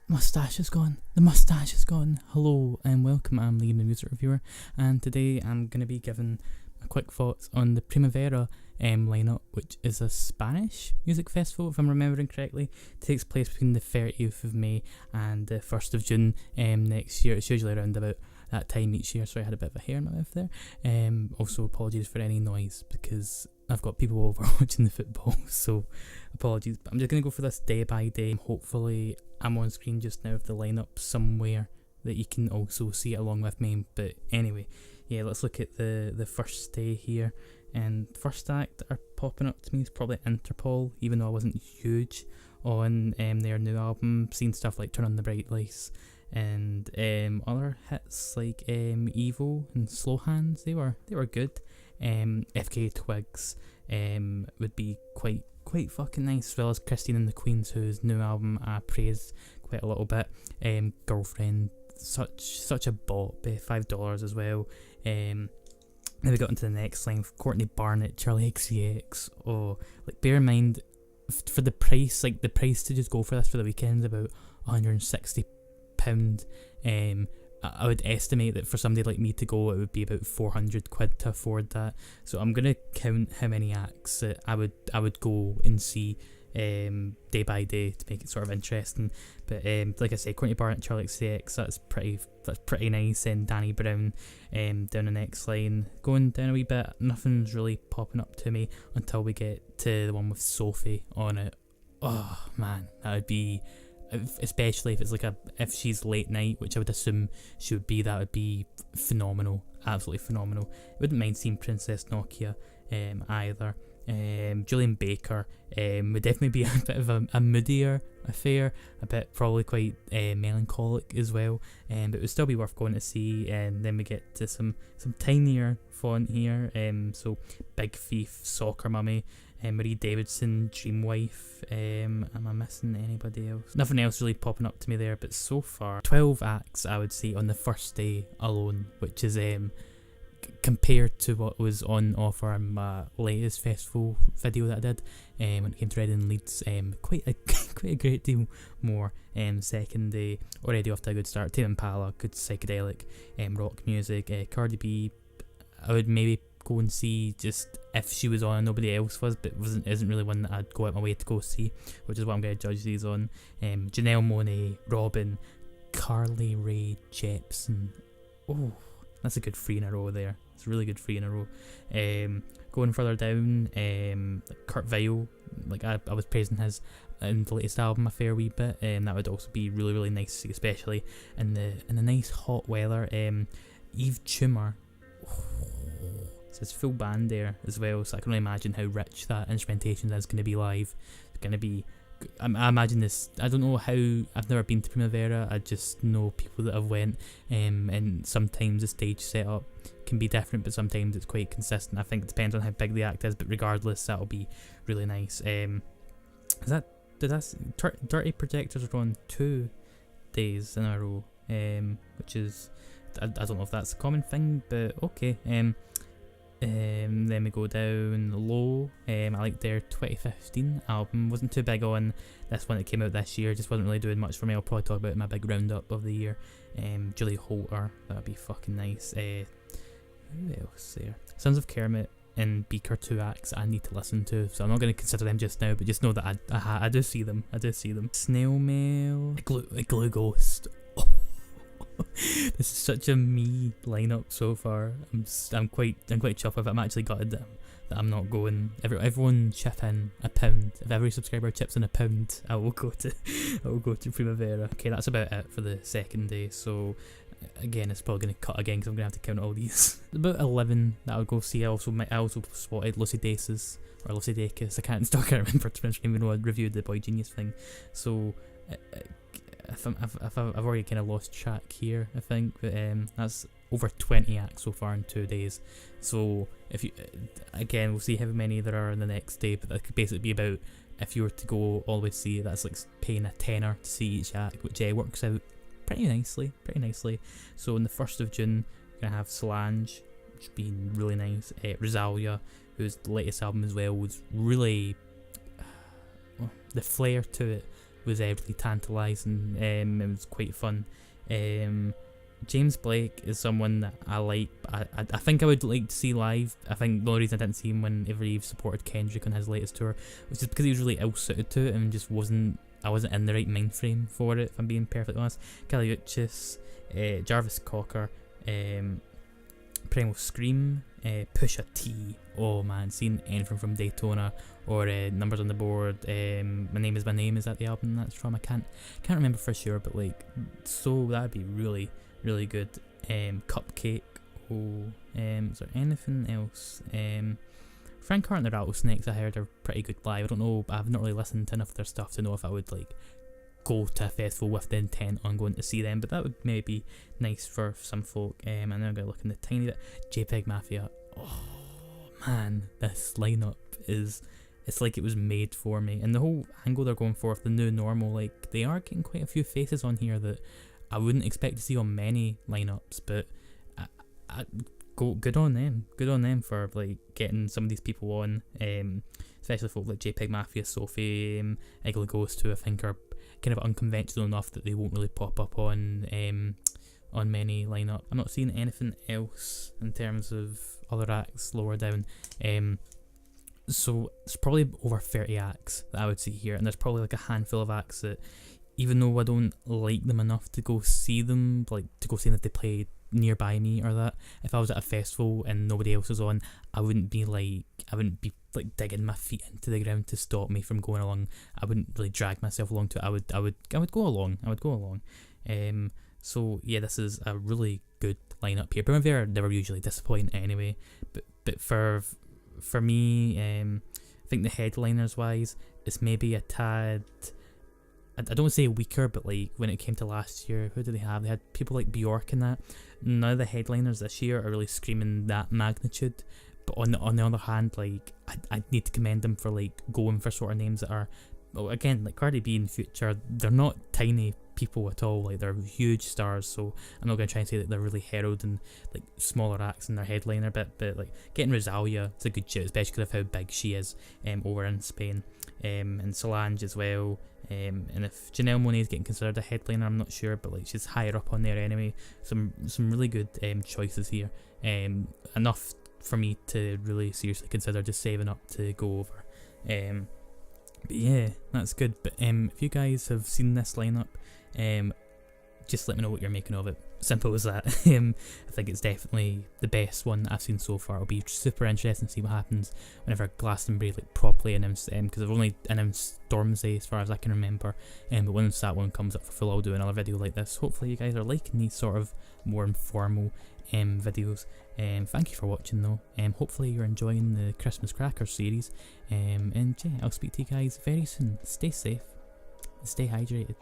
Mustache is gone. The mustache is gone. Hello and welcome. I'm Liam, the music reviewer, and today I'm going to be giving my quick thoughts on the Primavera lineup, which is a Spanish music festival, if I'm remembering correctly. It takes place between the 30th of May and the 1st of June next year. It's usually around about that time each year. Sorry, I had a bit of a hair in my mouth there. Also, apologies for any noise because I've got people over watching the football, so apologies. But I'm just going to go for this day by day. Hopefully I'm on screen just now with the lineup somewhere that you can also see it along with me. But anyway, yeah, let's look at the first day here. And the first act that are popping up to me is probably Interpol, even though I wasn't huge on their new album. Seen stuff like Turn on the Bright Lights and other hits like Evo and Slow Hands. They were good. FK Twigs would be quite fucking nice, as well as Christine and the Queens, whose new album I praised quite a little bit. Girlfriend, such a bop, $5 as well. Then we got into the next line, Courtney Barnett, Charlie XCX. Oh, like bear in mind, for the price, like the price to just go for this for the weekend is about £160. I would estimate that for somebody like me to go, it would be about £400 to afford that. So I'm gonna count how many acts that I would go and see day by day to make it sort of interesting. But like I say, Courtney Barnett, Charlie XCX, that's pretty nice. And Danny Brown down the next line, going down a wee bit. Nothing's really popping up to me until we get to the one with Sophie on it. Oh man, that would be, especially if it's like if she's late night, which I would assume she would be, that would be phenomenal, absolutely phenomenal. Wouldn't mind seeing Princess Nokia either. Julian Baker would definitely be a bit of a moodier affair, a bit probably quite melancholic as well, but it would still be worth going to see. And then we get to some tinier font here, so Big Thief, Soccer Mummy, Marie Davidson, Dreamwife. Am I missing anybody else? Nothing else really popping up to me there, but so far 12 acts I would say on the first day alone, which is compared to what was on offer in my latest festival video that I did when it came to Reading and Leeds, quite a great deal more. Second day, already off to a good start. Tame Impala, good psychedelic rock music. Cardi B, I would maybe go and see just if she was on and nobody else was, but isn't really one that I'd go out my way to go see, which is what I'm going to judge these on. Janelle Monáe, Robin, Carly Rae Jepsen. Oh, that's a good 3 in a row there. It's a really good 3 in a row. Going further down, Kurt Vile, like I was praising his in the latest album a fair wee bit, that would also be really nice to see, especially in the nice hot weather. Eve Tumor, it's his full band there as well, so I can only imagine how rich that instrumentation is going to be live. It's going to be, I imagine this, I don't know how, I've never been to Primavera, I just know people that have went, and sometimes the stage setup can be different, but sometimes it's quite consistent. I think it depends on how big the act is, but regardless, that'll be really nice. Dirty Projectors are on 2 days in a row, which is, I don't know if that's a common thing, but okay. Then we go down low. I like their 2015 album. Wasn't too big on this one that came out this year. Just wasn't really doing much for me. I'll probably talk about it in my big roundup of the year. Julie Holter, that'd be fucking nice. Who else there? Sons of Kermit and Beaker, 2 acts I need to listen to, so I'm not going to consider them just now, but just know that I do see them. Snail Mail, Glue Ghost. This is such a me lineup so far. I'm quite chuffed with it. I'm actually gutted that I'm not going. Everyone chip in £1. If every subscriber chips in £1, I will go to Primavera. Okay, that's about it for the second day. So again, it's probably going to cut again because I'm going to have to count all these. About 11 that I'll go see. I also spotted Lucy Dacus, or Lucy Dacus. I can't remember to mention, even though I reviewed the Boy Genius thing. So I've already kind of lost track here, I think, but that's over 20 acts so far in 2 days. So if you, again, we'll see how many there are on the next day, but that could basically be about, if you were to go all the way to see, that's like paying a tenner to see each act, which works out pretty nicely. So on the 1st of June, we're going to have Solange, which has been really nice. Rosalia, whose latest album as well was really, the flair to it was really tantalising. It was quite fun. James Blake is someone that I like. I think I would like to see live. I think the only reason I didn't see him whenever he supported Kendrick on his latest tour was just because he was really ill suited to it and just I wasn't in the right mind frame for it, if I'm being perfectly honest. Kelly Uchis, Jarvis Cocker, Primal Scream, Pusha T. Oh man, seeing anything from Daytona or Numbers on the Board. My Name Is that the album that's from? I can't remember for sure, but like, so that'd be really good. Cupcake. Is there anything else? Frank Hart and the Rattlesnakes I heard are pretty good live. I don't know, I've not really listened to enough of their stuff to know if I would like go to a festival with the intent on going to see them, but that would maybe be nice for some folk. And then I'm going to look in the tiny bit. JPEG Mafia. Oh man, this lineup it's like it was made for me, and the whole angle they're going for with the new normal, like they are getting quite a few faces on here that I wouldn't expect to see on many lineups, but good on them for like getting some of these people on, especially folk like JPEG Mafia, Sophie, Igly Ghost, who I think are kind of unconventional enough that they won't really pop up on many lineup. I'm not seeing anything else in terms of other acts lower down. So it's probably over 30 acts that I would see here, and there's probably like a handful of acts that, even though I don't like them enough to go see them, like to go see them if they play nearby me or that, if I was at a festival and nobody else was on, I wouldn't be digging my feet into the ground to stop me from going along. I wouldn't really drag myself along to it. I would go along. So yeah, this is a really good lineup here. Primavera never usually disappoint anyway, but for me, I think the headliners wise, it's maybe a tad, I don't want to say weaker, but like when it came to last year, who did they have? They had people like Bjork and that. None of the headliners this year are really screaming that magnitude. But on the other hand, like I need to commend them for like going for sort of names that are, well, again, like Cardi B and Future, they're not tiny people at all. Like they're huge stars. So I'm not going to try and say that they're really heralding like smaller acts in their headliner bit, but like getting Rosalia is a good shout, especially because of how big she is over in Spain, and Solange as well. And if Janelle Monáe is getting considered a headliner, I'm not sure, but like she's higher up on there anyway. Some really good choices here. Enough for me to really seriously consider just saving up to go over. But yeah, that's good. But if you guys have seen this lineup, just let me know what you're making of it. Simple as that. I think it's definitely the best one that I've seen so far. It'll be super interesting to see what happens whenever Glastonbury like properly announced because they've only announced Stormzy as far as I can remember. But once that one comes up for full, I'll do another video like this. Hopefully you guys are liking these sort of more informal videos. Thank you for watching though. Hopefully you're enjoying the Christmas Crackers series. And yeah, I'll speak to you guys very soon. Stay safe, stay hydrated.